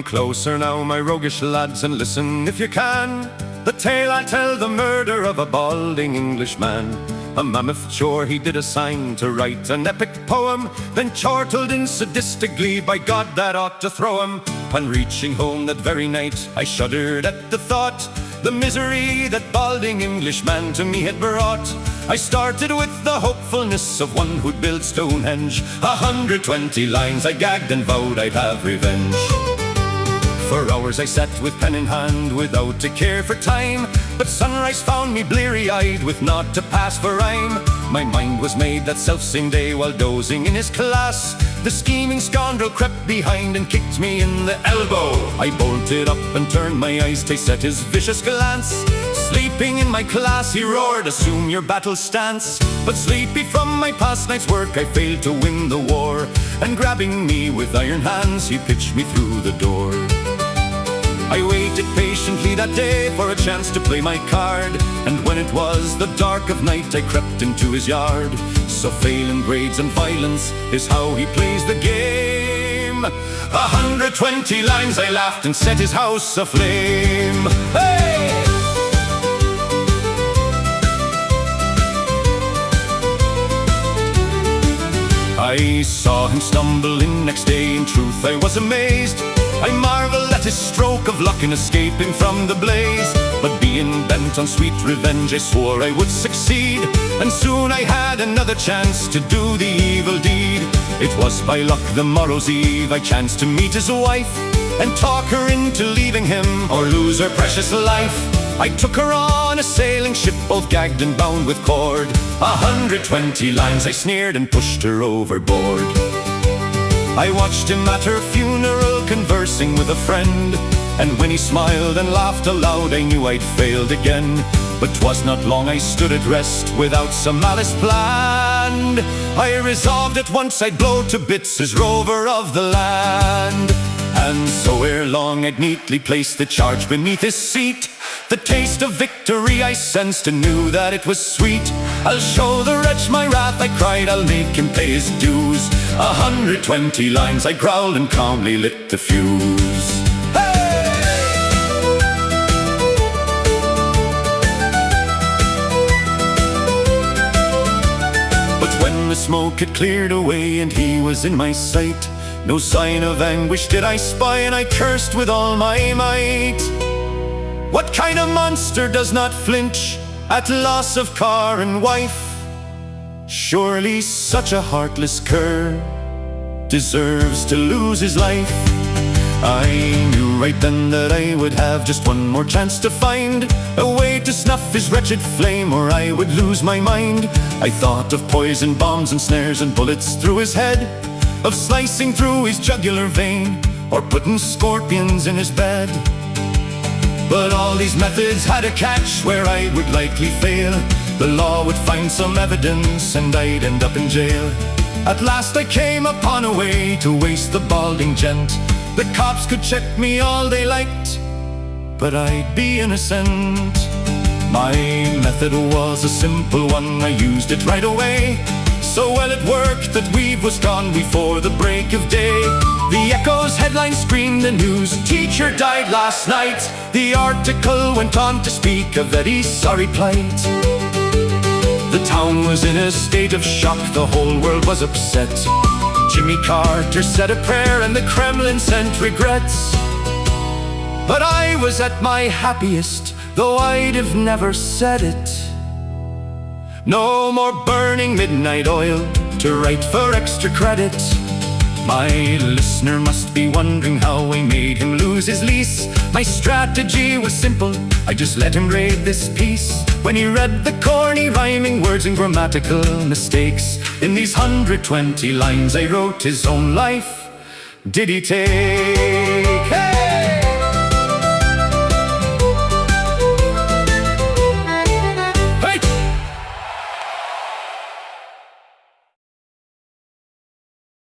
closer now, my roguish lads, and listen if you can. The tale I tell, the murder of a balding Englishman. A mammoth chore he did assign to write an epic poem, then chortled in sadistic glee, by God that ought to throw him. When reaching home that very night, I shuddered at the thought, the misery that balding Englishman to me had brought. I started with the hopefulness of one who'd build Stonehenge. 120 lines I gagged and vowed I'd have revenge. For hours I sat with pen in hand, without a care for time, but sunrise found me bleary-eyed, with naught to pass for rhyme. My mind was made that self-same day, while dozing in his class, the scheming scoundrel crept behind and kicked me in the elbow. I bolted up and turned my eyes to set his vicious glance. Sleeping in my class, he roared, assume your battle stance. But sleepy from my past night's work, I failed to win the war, and grabbing me with iron hands, he pitched me through the door. I waited patiently that day for a chance to play my card, and when it was the dark of night, I crept into his yard. So failing grades and violence is how he plays the game. 120 lines I laughed and set his house aflame. Hey! I saw him stumble in next day, in truth I was amazed. I marveled at his stroke of luck in escaping from the blaze. But being bent on sweet revenge, I swore I would succeed, and soon I had another chance to do the evil deed. It was by luck the morrow's eve I chanced to meet his wife, and talk her into leaving him or lose her precious life. I took her on a sailing ship, both gagged and bound with cord. 120 lines I sneered and pushed her overboard. I watched him at her funeral, conversing with a friend, and when he smiled and laughed aloud, I knew I'd failed again. But 'twas not long I stood at rest, without some malice planned. I resolved at once I'd blow to bits his rover of the land. And so ere long I'd neatly place the charge beneath his seat. The taste of victory I sensed and knew that it was sweet. I'll show the wretch my wrath, I cried, I'll make him pay his dues. 120 lines I growled and calmly lit the fuse. Hey! But when the smoke had cleared away and he was in my sight, no sign of anguish did I spy, and I cursed with all my might. What kind of monster does not flinch at loss of car and wife? Surely such a heartless cur deserves to lose his life. I knew right then that I would have just one more chance to find a way to snuff his wretched flame, or I would lose my mind. I thought of poison bombs and snares and bullets through his head, of slicing through his jugular vein, or putting scorpions in his bed. But all these methods had a catch where I would likely fail. The law would find some evidence and I'd end up in jail. At last I came upon a way to waste the balding gent. The cops could check me all they liked, but I'd be innocent. My method was a simple one, I used it right away. So well it worked that Weave was gone before the break of day. The Echo's headline screamed the news, teacher died last night. The article went on to speak of Eddie's sorry plight. The town was in a state of shock, the whole world was upset. Jimmy Carter said a prayer and the Kremlin sent regrets. But I was at my happiest, though I'd have never said it. No more burning midnight oil to write for extra credit. My listener must be wondering how I made him lose his lease. My strategy was simple, I just let him read this piece. When he read the corny rhyming words and grammatical mistakes, in these 120 lines I wrote his own life did he take.